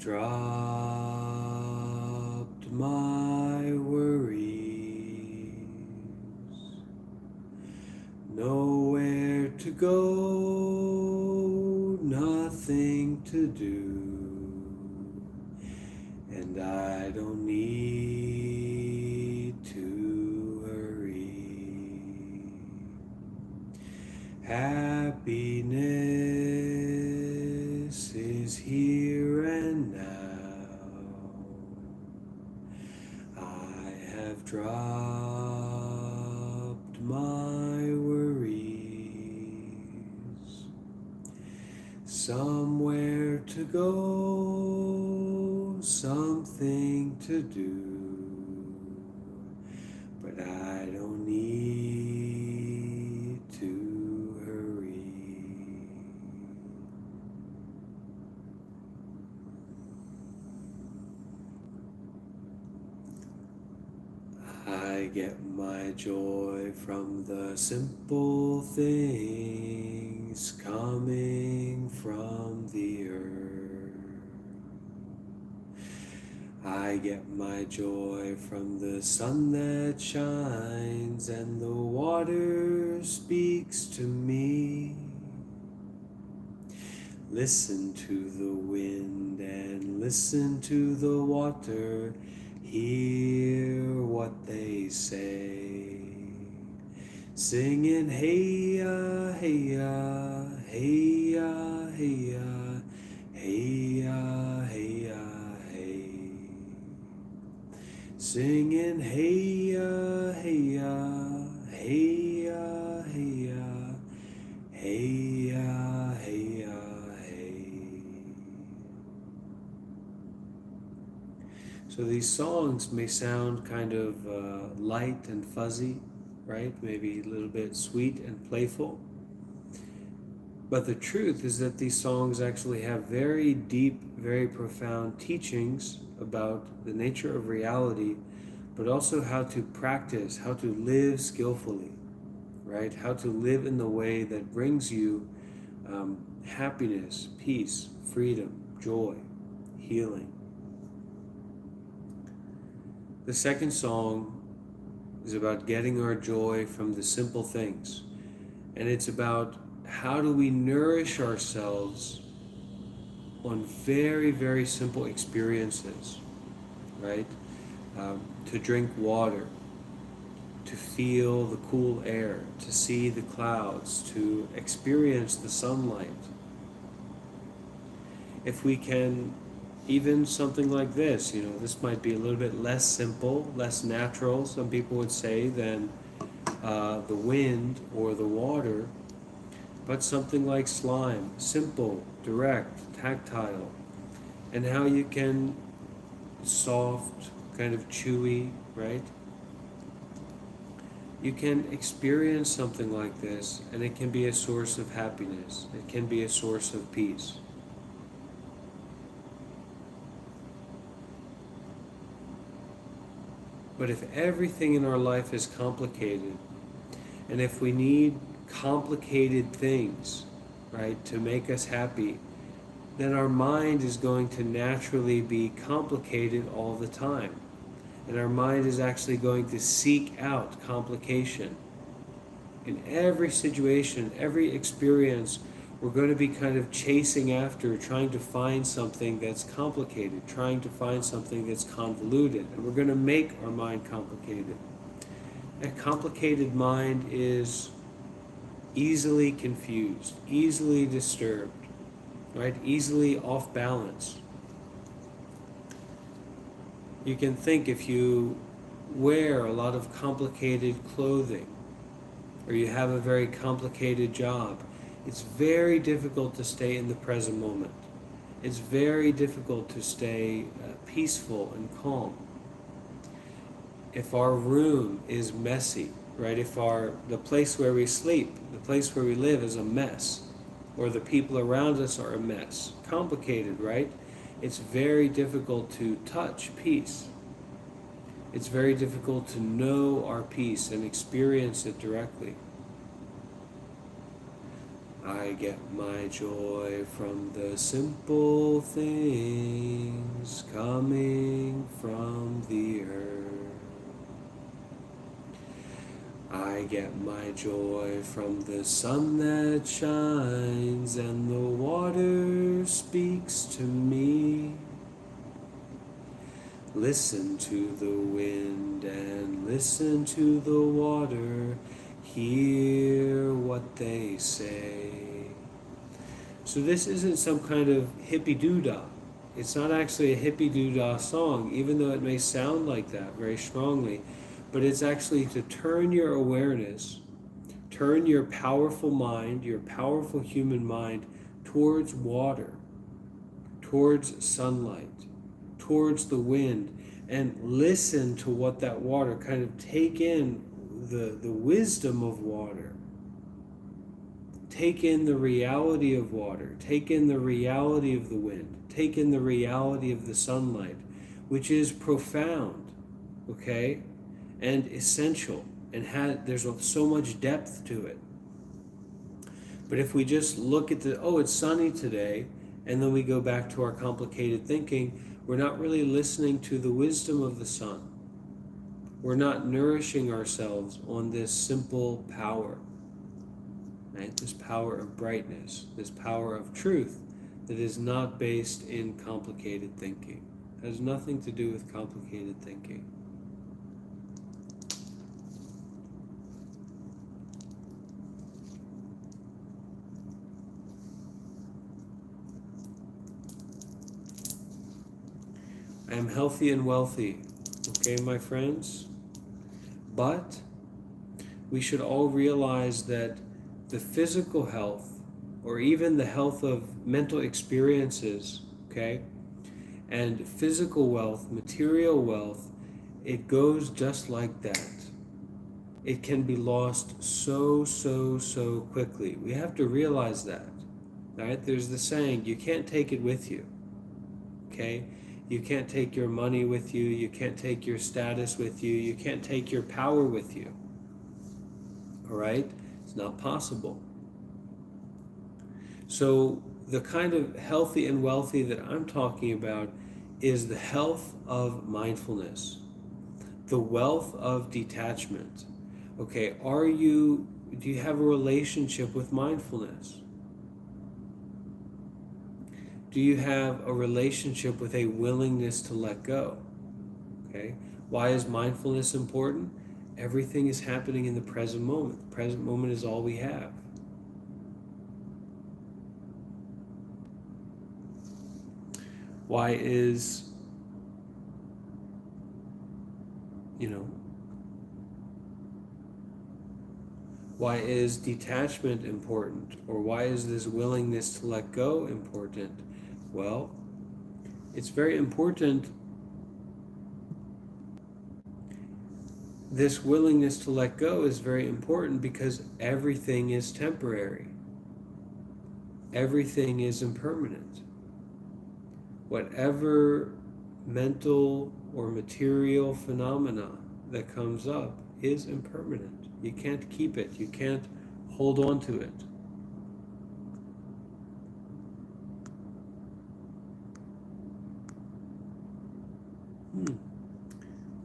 dropped my worries, nowhere to go, nothing to do, and I don't need to hurry. Happiness is here and now. I have dropped my worries. Somewhere to go, something to do, but I don't need to hurry. I get my joy from the simple things coming from the earth. I get my joy from the sun that shines and the water speaks to me. Listen to the wind and listen to the water. Hear what they say. Singing hey ya, hey ya, hey ya, hey ya, hey ya, hey ya, hey. Singing hey ya, hey ya, hey ya, hey ya, hey ya, hey ya, hey. So these songs may sound kind of light and fuzzy, right? Maybe a little bit sweet and playful. But the truth is that these songs actually have very deep, very profound teachings about the nature of reality, but also how to practice, how to live skillfully, right? How to live in the way that brings you happiness, peace, freedom, joy, healing. The second song is about getting our joy from the simple things. And it's about how do we nourish ourselves on very, very simple experiences, right? To drink water, to feel the cool air, to see the clouds, to experience the sunlight. If we can, even something like this, this might be a little bit less simple, less natural, some people would say, than the wind or the water, but something like slime, simple, direct, tactile, and how you can soft, kind of chewy, right? You can experience something like this, and it can be a source of happiness. It can be a source of peace. But if everything in our life is complicated, and if we need complicated things, right, to make us happy, then our mind is going to naturally be complicated all the time. And our mind is actually going to seek out complication. In every situation, every experience, we're going to be kind of chasing after, trying to find something that's complicated, trying to find something that's convoluted, and we're going to make our mind complicated. A complicated mind is easily confused, easily disturbed, right? Easily off balance. You can think if you wear a lot of complicated clothing, or you have a very complicated job, it's very difficult to stay in the present moment. It's very difficult to stay peaceful and calm. If our room is messy, right? If the place where we sleep, the place where we live is a mess, or the people around us are a mess, complicated, right? It's very difficult to touch peace. It's very difficult to know our peace and experience it directly. I get my joy from the simple things coming from the earth. I get my joy from the sun that shines and the water speaks to me. Listen to the wind and listen to the water. Hear what they say. So this isn't some kind of hippie-doo-dah. It's not actually a hippie-doo-dah song, even though it may sound like that very strongly. But it's actually to turn your awareness, turn your powerful mind, your powerful human mind, towards water, towards sunlight, towards the wind, and listen to what that water, kind of take in the wisdom of water. Take in the reality of water. Take in the reality of the wind. Take in the reality of the sunlight, which is profound, okay, and essential, and there's so much depth to it. But if we just look at it's sunny today, and then we go back to our complicated thinking, we're not really listening to the wisdom of the sun. We're not nourishing ourselves on this simple power, right? This power of brightness, this power of truth that is not based in complicated thinking. It has nothing to do with complicated thinking. I am healthy and wealthy, okay, my friends? But we should all realize that the physical health, or even the health of mental experiences, okay, and physical wealth, material wealth, it goes just like that. It can be lost so quickly. We have to realize that, right? There's the saying, you can't take it with you, okay? You can't take your money with you. You can't take your status with you. You can't take your power with you. All right? It's not possible. So the kind of healthy and wealthy that I'm talking about is the health of mindfulness, the wealth of detachment. Okay, do you have a relationship with mindfulness? Do you have a relationship with a willingness to let go? Okay, why is mindfulness important? Everything is happening in the present moment. The present moment is all we have. Why is, why is detachment important? Or why is this willingness to let go important? Well, it's very important. This willingness to let go is very important because everything is temporary. Everything is impermanent. Whatever mental or material phenomena that comes up is impermanent. You can't keep it. You can't hold on to it.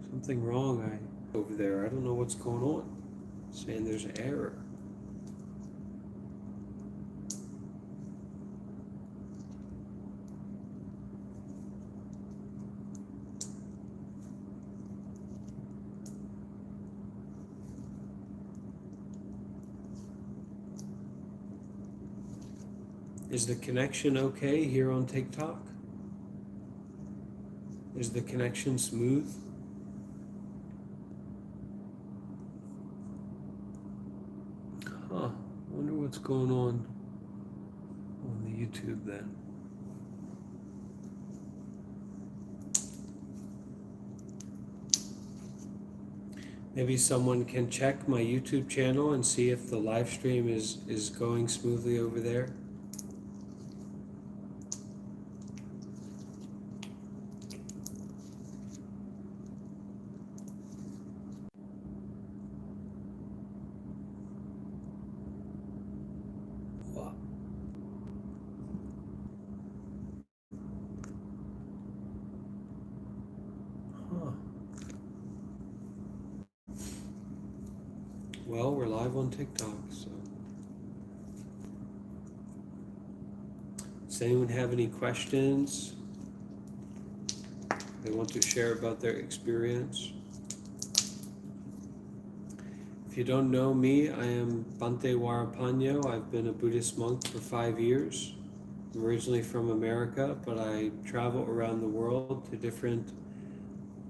Something wrong over there. I don't know what's going on. It's saying there's an error. Is the connection okay here on TikTok? Is the connection smooth? Huh. I wonder what's going on the YouTube then. Maybe someone can check my YouTube channel and see if the live stream is going smoothly over there. Well, we're live on TikTok, so. Does anyone have any questions they want to share about their experience? If you don't know me, I am Bhante Warapanyo. I've been a Buddhist monk for 5 years. I'm originally from America, but I travel around the world to different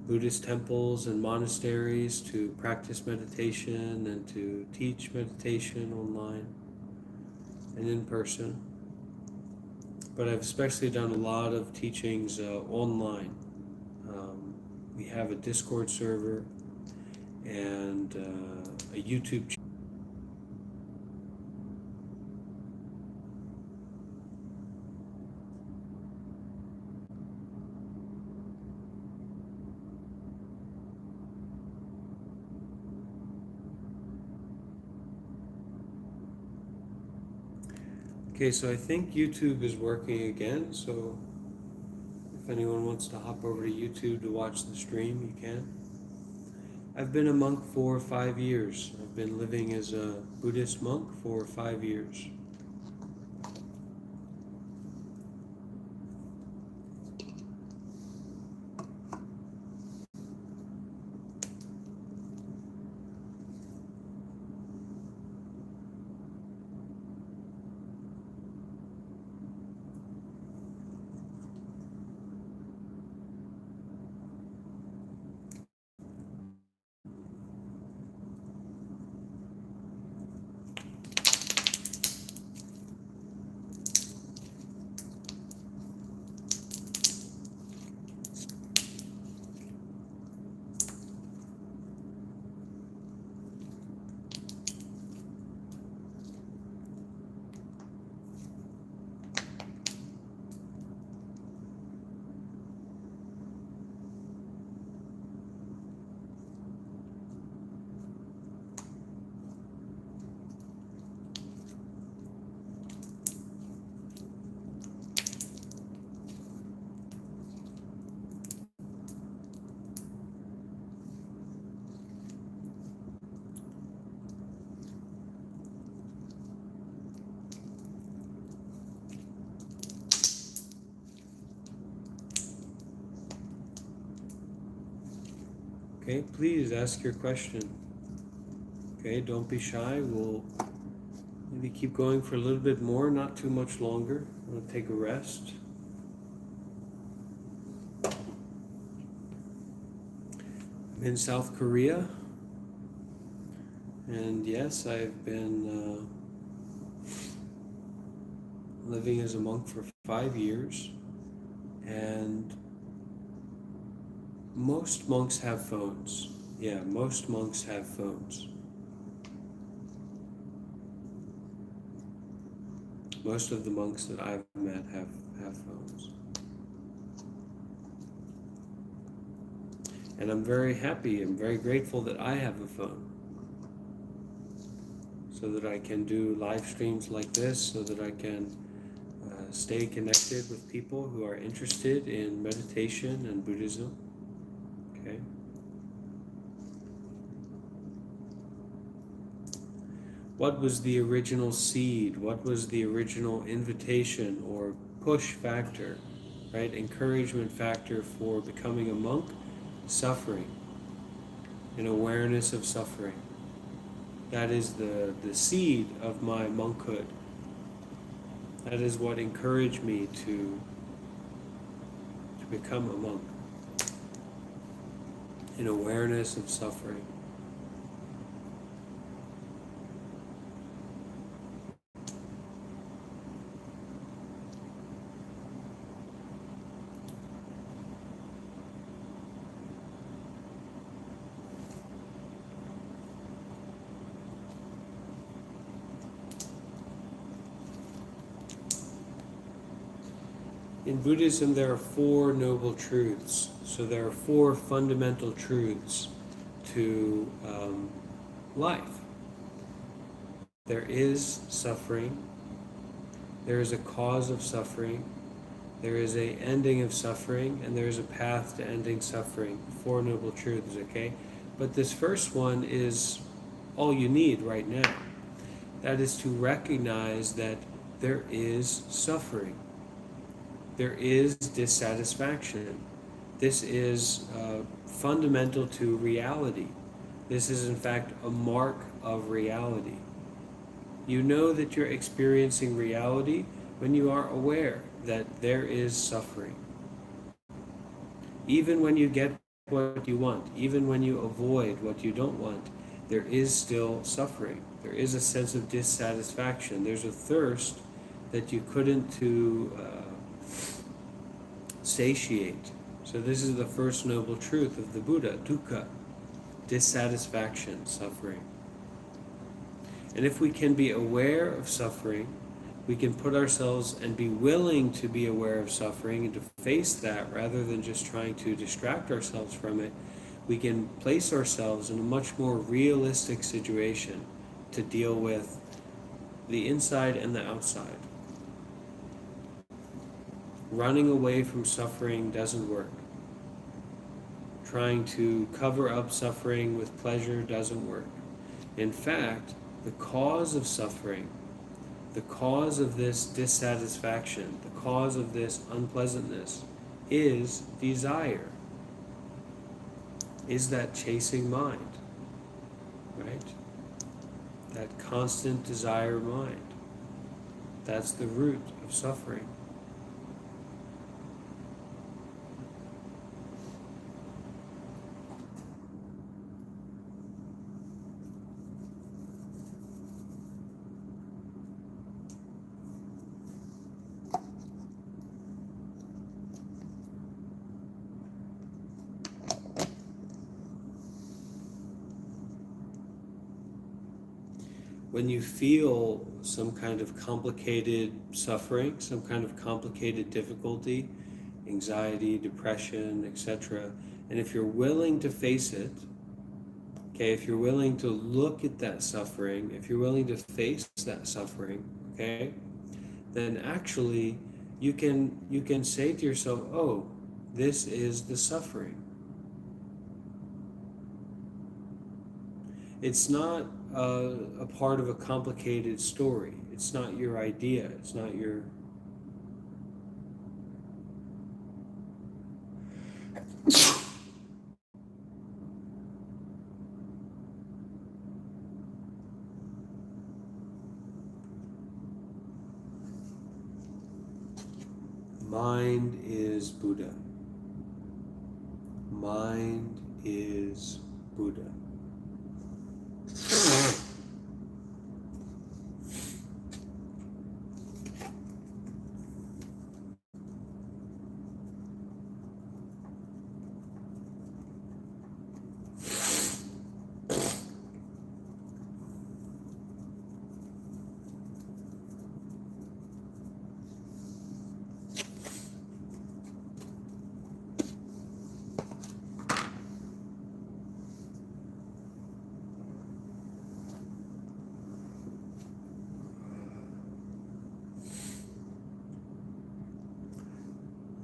Buddhist temples and monasteries to practice meditation and to teach meditation online and in person. But I've especially done a lot of teachings online. We have a Discord server and a YouTube channel. Okay, so I think YouTube is working again, so if anyone wants to hop over to YouTube to watch the stream, you can. I've been a monk for 5 years. I've been living as a Buddhist monk for 5 years. Okay, please ask your question. Okay, don't be shy. We'll maybe keep going for a little bit more, not too much longer. I'm going to take a rest. I'm in South Korea, and yes, I've been living as a monk for 5 years, and most monks have phones. Yeah, most monks have phones. Most of the monks that I've met have phones. And I'm very happy and very grateful that I have a phone, so that I can do live streams like this, so that I can stay connected with people who are interested in meditation and Buddhism. Okay. What was the original seed? What was the original invitation or push factor, right? Encouragement factor for becoming a monk? Suffering, an awareness of suffering. That is the seed of my monkhood. That is what encouraged me to become a monk. An awareness of suffering. In Buddhism, there are 4 noble truths. So there are 4 fundamental truths to life. There is suffering. There is a cause of suffering. There is an ending of suffering, and there is a path to ending suffering. 4 noble truths, okay? But this first one is all you need right now. That is to recognize that there is suffering, there is dissatisfaction. This is fundamental to reality. This is, in fact, a mark of reality. You know that you're experiencing reality when you are aware that there is suffering. Even when you get what you want, even when you avoid what you don't want, there is still suffering. There is a sense of dissatisfaction. There's a thirst that you couldn't to satiate. So this is the first noble truth of the Buddha, dukkha, dissatisfaction, suffering. And if we can be aware of suffering, we can put ourselves and be willing to be aware of suffering and to face that rather than just trying to distract ourselves from it. We can place ourselves in a much more realistic situation to deal with the inside and the outside. Running away from suffering doesn't work. Trying to cover up suffering with pleasure doesn't work. In fact, the cause of suffering, the cause of this dissatisfaction, the cause of this unpleasantness is desire, is that chasing mind, right? That constant desire mind. That's the root of suffering. When you feel some kind of complicated suffering, some kind of complicated difficulty, anxiety, depression, etc., and if you're willing to face it, okay, if you're willing to look at that suffering, if you're willing to face that suffering, okay, then actually you can say to yourself, oh, this is the suffering. It's not a part of a complicated story. It's not your idea. It's not your. Mind is Buddha. Mind is Buddha.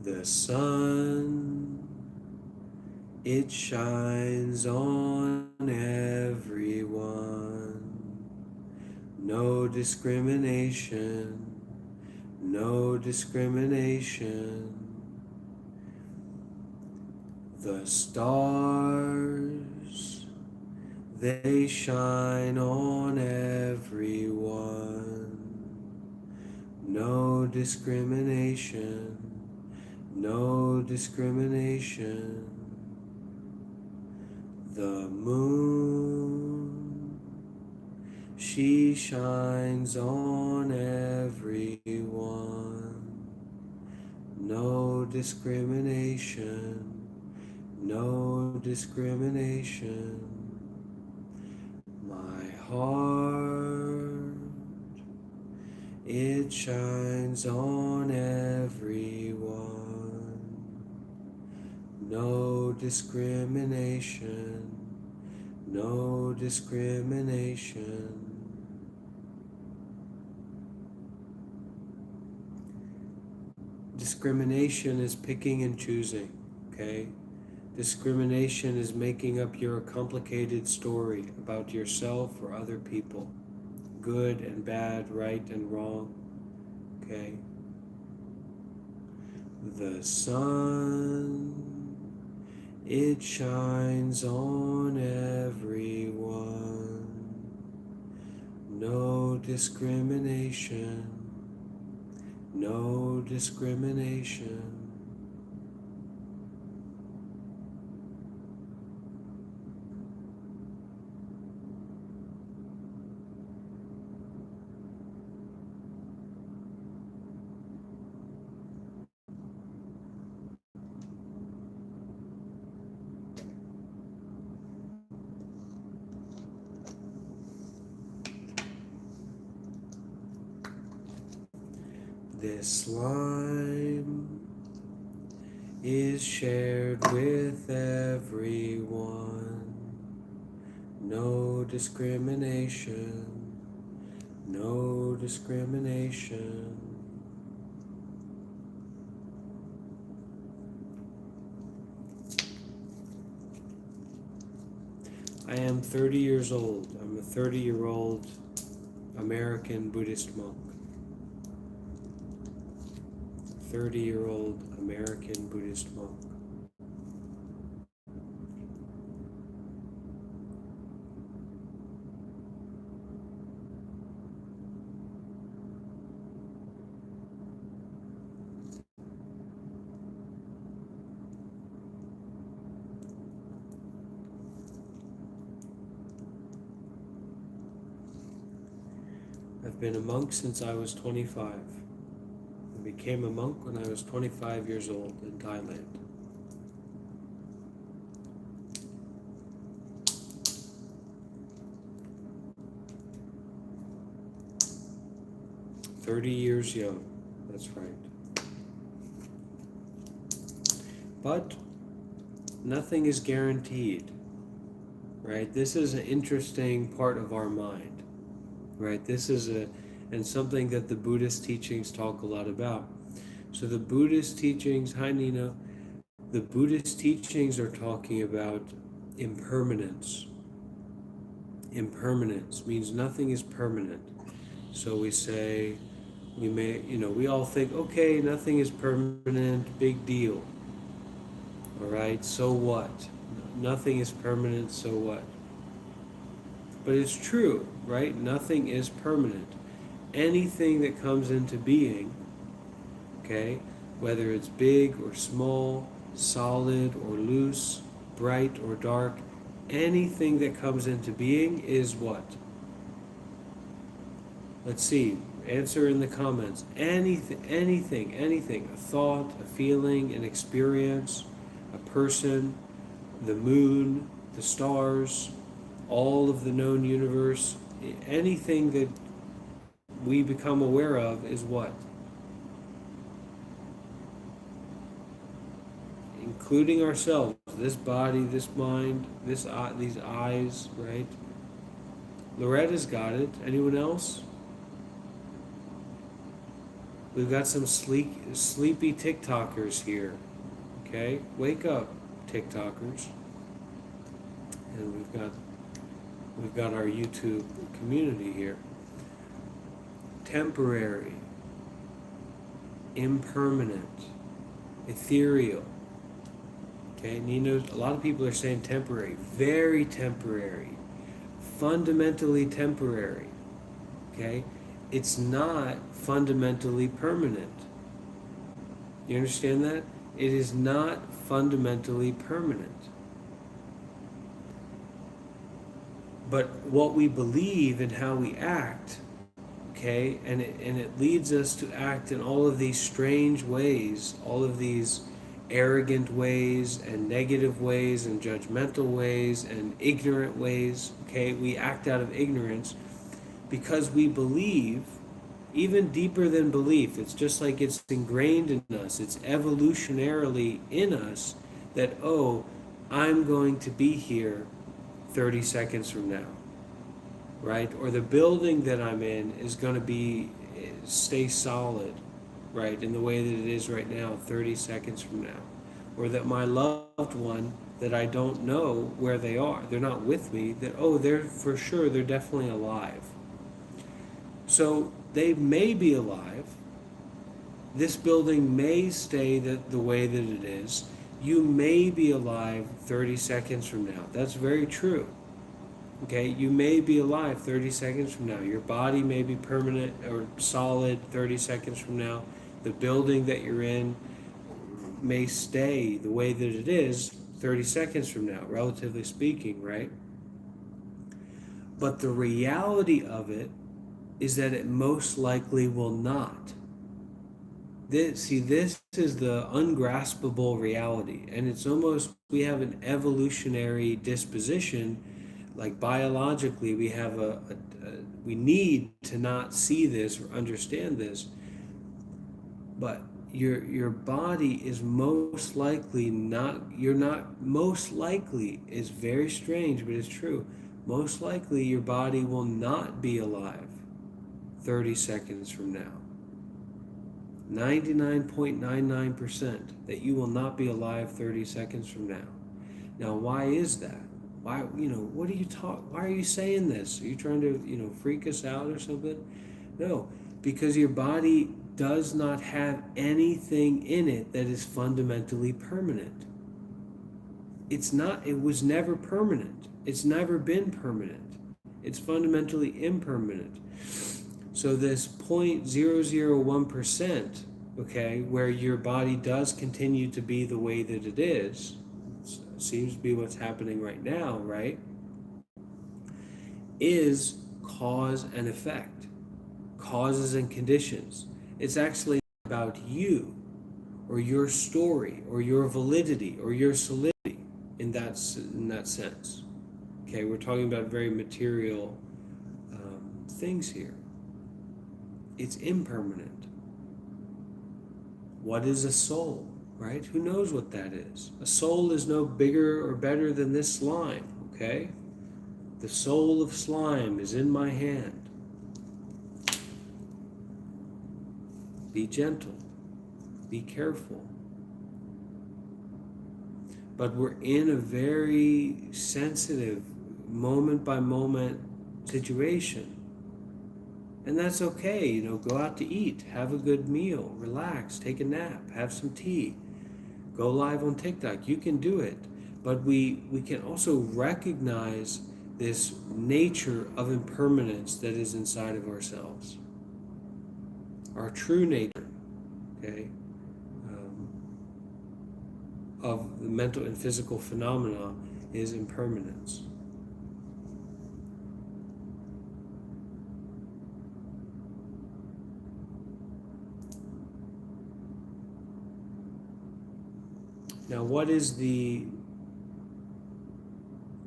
The sun, it shines on everyone. No discrimination, no discrimination. The stars, they shine on everyone. No discrimination, no discrimination. The moon, she shines on everyone. No discrimination, no discrimination. My heart, it shines on everyone. No discrimination, no discrimination. Discrimination is picking and choosing, okay? Discrimination is making up your complicated story about yourself or other people, good and bad, right and wrong. Okay? The sun, it shines on everyone. No discrimination. No discrimination. This slime is shared with everyone. No discrimination. No discrimination. I am 30 years old. I'm a 30-year-old American Buddhist monk. 30-year-old American Buddhist monk. I've been a monk since I was 25. I became a monk when I was 25 years old in Thailand. "30 years young," that's right. But nothing is guaranteed, right? This is an interesting part of our mind, right? And something that the Buddhist teachings talk a lot about. So the Buddhist teachings, hi Nina, the Buddhist teachings are talking about impermanence. Impermanence means nothing is permanent. So we say, we all think, okay, nothing is permanent, big deal. All right, so what? Nothing is permanent, so what? But it's true, right? Nothing is permanent. Anything that comes into being, okay, whether it's big or small, solid or loose, bright or dark, anything that comes into being is what? Let's see. Answer in the comments. Anything. A thought, a feeling, an experience, a person, the moon, the stars, all of the known universe, anything that we become aware of is what? Including ourselves, this body, this mind, these eyes, right? Loretta's got it. Anyone else? We've got some sleepy TikTokers here. Okay, wake up, TikTokers. And we've got our YouTube community here. Temporary, impermanent, ethereal. Okay, and a lot of people are saying temporary, very temporary, fundamentally temporary. Okay, it's not fundamentally permanent. You understand that? It is not fundamentally permanent. But what we believe and how we act, okay, and it leads us to act in all of these strange ways, all of these arrogant ways and negative ways and judgmental ways and ignorant ways, okay? We act out of ignorance because we believe, even deeper than belief, it's just like it's ingrained in us, it's evolutionarily in us that, oh, I'm going to be here 30 seconds from now, right? Or the building that I'm in is going to stay solid, right, in the way that it is right now 30 seconds from now. or that my loved one that I don't know where they are, they're not with me, that, oh, they're for sure, they're definitely alive. So they may be alive. This building may stay the way that it is. You may be alive 30 seconds from now. That's very true. Okay, you may be alive 30 seconds from now. Your body may be permanent or solid 30 seconds from now. The building that you're in may stay the way that it is 30 seconds from now, relatively speaking, right? But the reality of it is that it most likely will not. This is the ungraspable reality, and it's almost, we have an evolutionary disposition, like biologically, we have we need to not see this or understand this, but your body is most likely not, you're not, most likely is very strange, but it's true. Most likely your body will not be alive 30 seconds from now. 99.99% that you will not be alive 30 seconds from now. Now, why is that? Why, what are you why are you saying this? Are you trying to, freak us out or something? No, because your body does not have anything in it that is fundamentally permanent. It was never permanent. It's never been permanent. It's fundamentally impermanent. So this 0.001%, okay, where your body does continue to be the way that it is, seems to be what's happening right now, right, is cause and effect, causes and conditions. It's actually about you or your story or your validity or your solidity in that sense. Okay, we're talking about very material things here. It's impermanent. What is a soul, right? Who knows what that is? A soul is no bigger or better than this slime, okay? The soul of slime is in my hand. Be gentle. Be careful. But we're in a very sensitive, moment by moment situation. And that's okay, go out to eat, have a good meal, relax, take a nap, have some tea, go live on TikTok. You can do it. But we can also recognize this nature of impermanence that is inside of ourselves. Our true nature, okay, of the mental and physical phenomena is impermanence. Now, what is the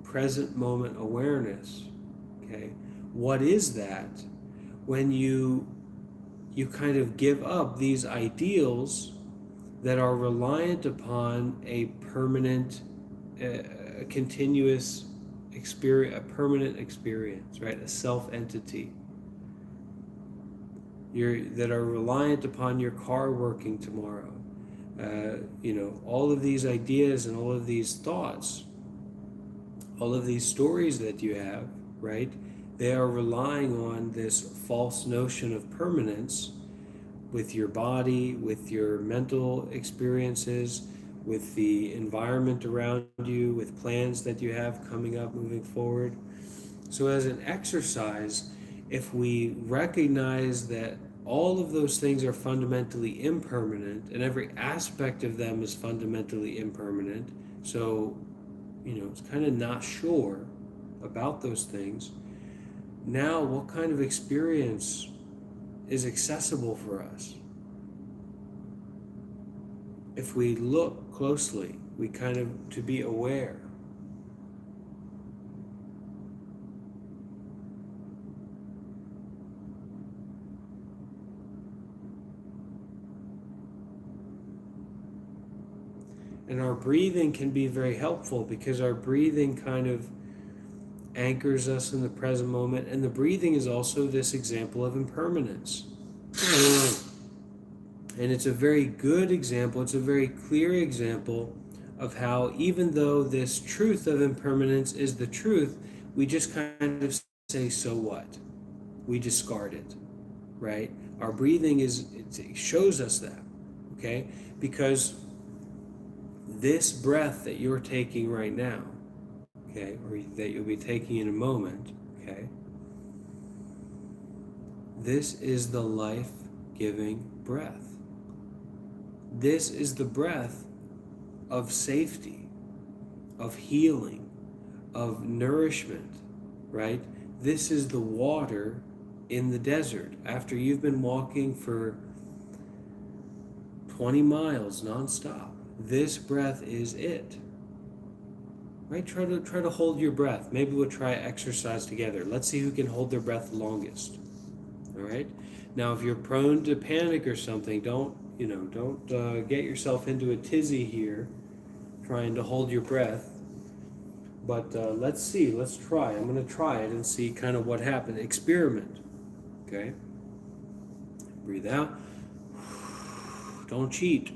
present moment awareness? Okay, what is that when you kind of give up these ideals that are reliant upon a permanent, a continuous experience, a permanent experience, right? A self-entity. That are reliant upon your car working tomorrow. All of these ideas and all of these thoughts, all of these stories that you have, right? They are relying on this false notion of permanence with your body, with your mental experiences, with the environment around you, with plans that you have coming up moving forward. So as an exercise, if we recognize that all of those things are fundamentally impermanent and every aspect of them is fundamentally impermanent, so it's kind of not sure about those things. Now, what kind of experience is accessible for us? If we look closely, we kind of to be aware. And our breathing can be very helpful because our breathing kind of anchors us in the present moment. And the breathing is also this example of impermanence. And it's a very good example, it's a very clear example of how, even though this truth of impermanence is the truth, we just kind of say, so what? We discard it, right? Our breathing it shows us that, okay? Because this breath that you're taking right now, okay, or that you'll be taking in a moment, okay, this is the life giving breath. This is the breath of safety, of healing, of nourishment, right? This is the water in the desert after you've been walking for 20 miles nonstop. This breath is it. Right? Try to hold your breath. Maybe we'll try exercise together. Let's see who can hold their breath longest. All right? Now, if you're prone to panic or something, don't get yourself into a tizzy here trying to hold your breath. But let's see. Let's try. I'm going to try it and see kind of what happens. Experiment. Okay? Breathe out. Don't cheat.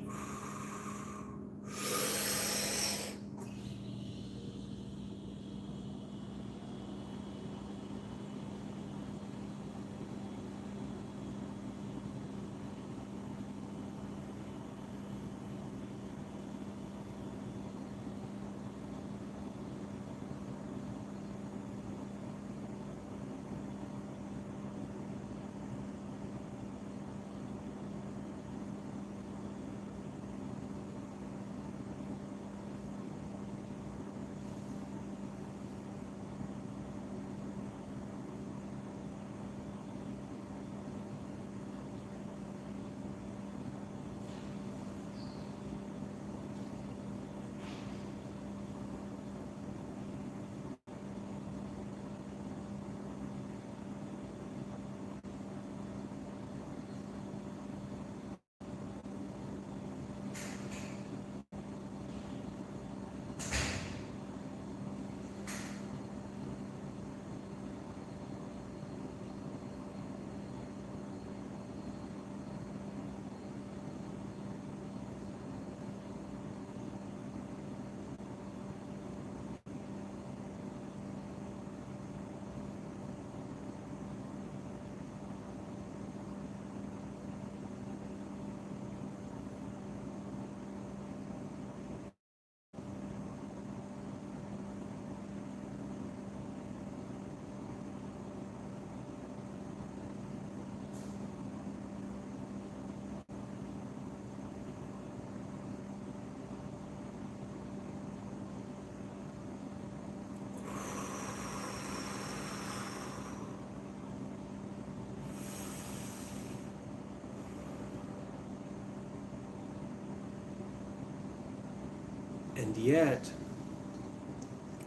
And yet,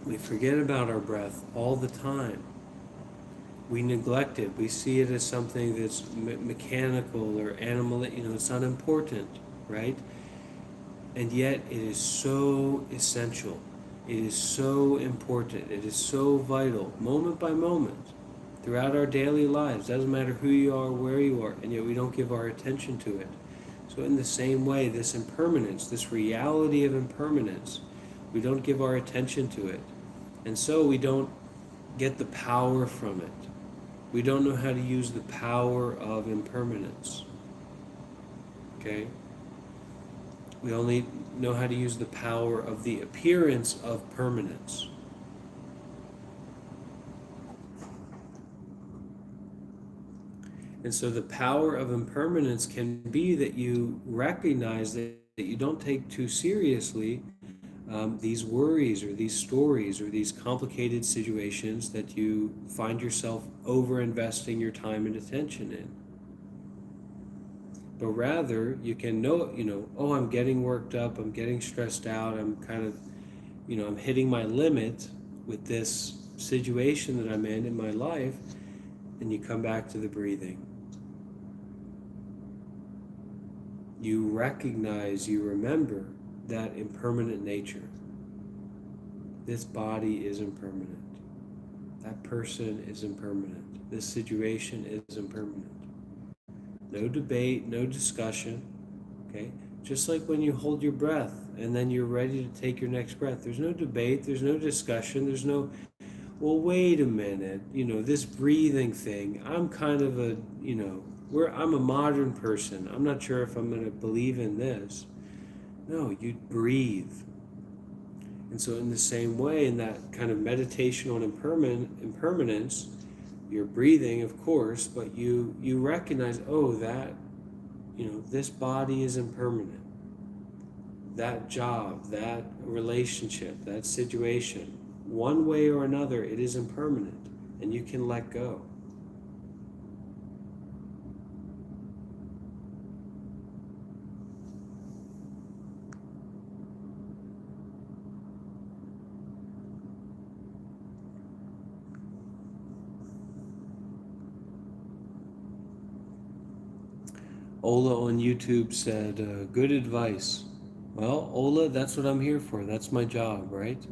we forget about our breath all the time. We neglect it. We see it as something that's mechanical or animal. It's not important, right? And yet, it is so essential. It is so important. It is so vital, moment by moment, throughout our daily lives. Doesn't matter who you are, where you are, and yet we don't give our attention to it. So, in the same way, this impermanence, this reality of impermanence, we don't give our attention to it. And so we don't get the power from it. We don't know how to use the power of impermanence. Okay? We only know how to use the power of the appearance of permanence. And so the power of impermanence can be that you recognize that you don't take too seriously these worries or these stories or these complicated situations that you find yourself over investing your time and attention in. But rather, you can know, oh, I'm getting worked up, I'm getting stressed out, I'm kind of, I'm hitting my limit with this situation that I'm in my life, and you come back to the breathing. You recognize, you remember that impermanent nature. This body is impermanent. That person is impermanent. This situation is impermanent. No debate, no discussion. Okay? Just like when you hold your breath and then you're ready to take your next breath. There's no debate, there's no discussion, there's no, well, wait a minute, this breathing thing, I'm kind of a, I'm a modern person. I'm not sure if I'm going to believe in this. No, you breathe. And so, in the same way, in that kind of meditation on impermanence, you're breathing, of course, but you recognize, oh, that, this body is impermanent. That job, that relationship, that situation, one way or another, it is impermanent, and you can let go. Ola on YouTube said, good advice. Well, Ola, that's what I'm here for. That's my job, right?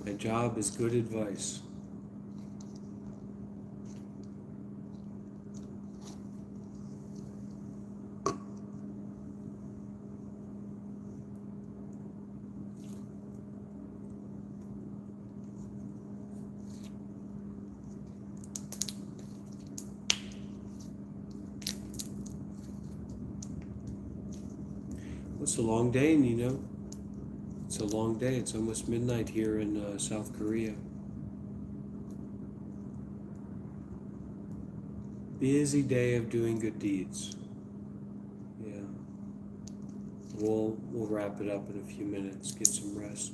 My job is good advice. It's a long day, Nino. It's a long day. It's almost midnight here in South Korea. Busy day of doing good deeds. Yeah. We'll wrap it up in a few minutes. Get some rest.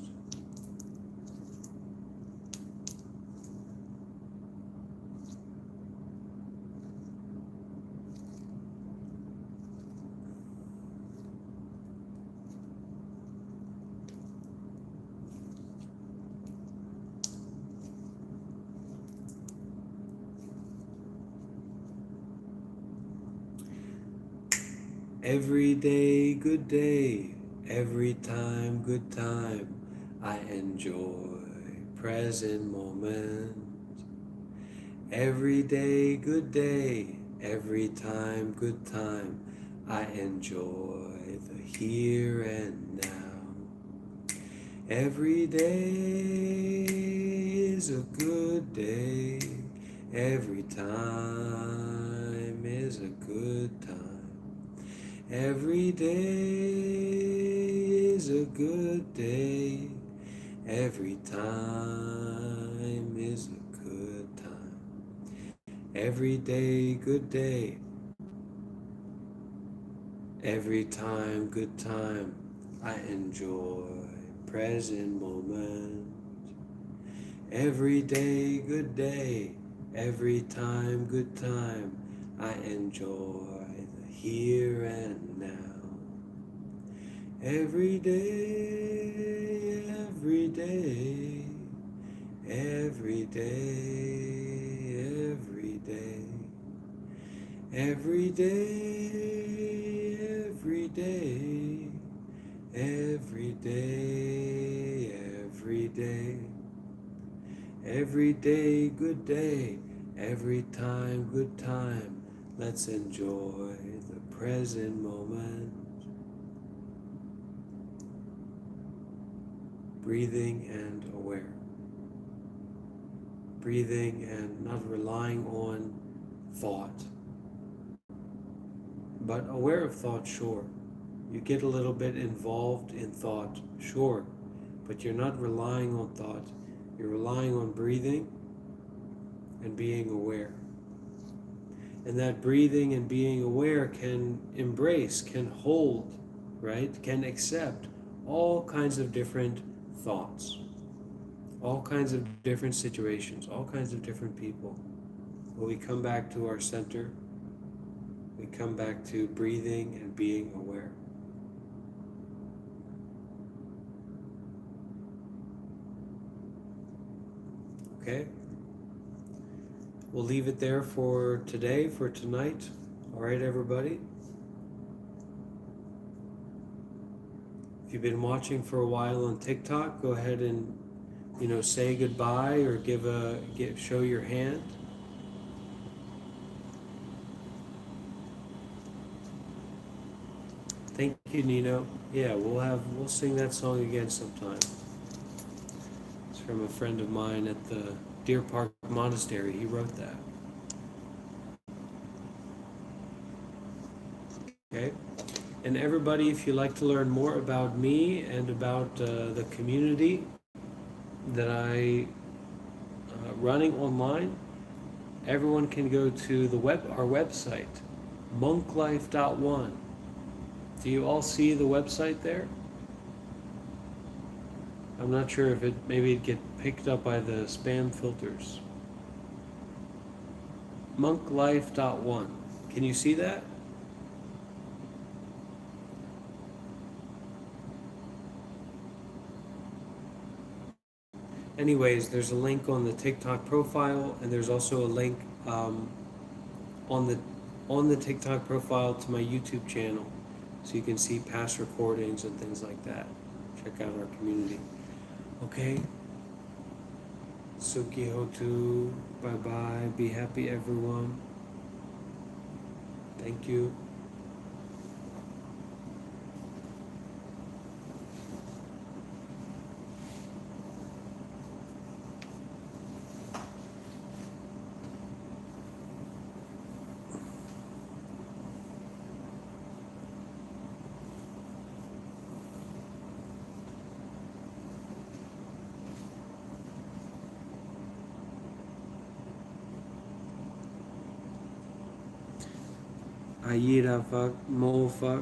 Every day, good day. Every time, good time. I enjoy present moment. Every day, good day. Every time, good time. I enjoy the here and now. Every day is a good day. Every time is a good time. Every day is a good day. Every time is a good time. Every day, good day. Every time, good time. I enjoy present moment. Every day, good day. Every time, good time. I enjoy the here and now. Every day, every day, every day, every day, every day, every day, every day, every day, every day, good day, every time, good time. Let's enjoy the present moment. Breathing and aware. Breathing and not relying on thought. But aware of thought, sure. You get a little bit involved in thought, sure. But you're not relying on thought. You're relying on breathing and being aware. And that breathing and being aware can embrace, can hold, right? Can accept all kinds of different thoughts, all kinds of different situations, all kinds of different people. When we come back to our center, we come back to breathing and being aware. Okay? We'll leave it there for today, for tonight. All right, everybody? If you've been watching for a while on TikTok, go ahead and, say goodbye or show your hand. Thank you, Nino. Yeah, we'll sing that song again sometime. It's from a friend of mine at the Deer Park Monastery. He wrote that. Okay. And everybody, if you'd like to learn more about me and about the community that I running online, everyone can go to our website, monklife.one. Do you all see the website there? I'm not sure if maybe it'd get picked up by the spam filters. Monklife.one. Can you see that? Anyways, there's a link on the TikTok profile, and there's also a link on the TikTok profile to my YouTube channel, so you can see past recordings and things like that. Check out our community. Okay. Suki Hotu. Bye bye. Be happy, everyone. Thank you. Ayira fuck, mo fuck.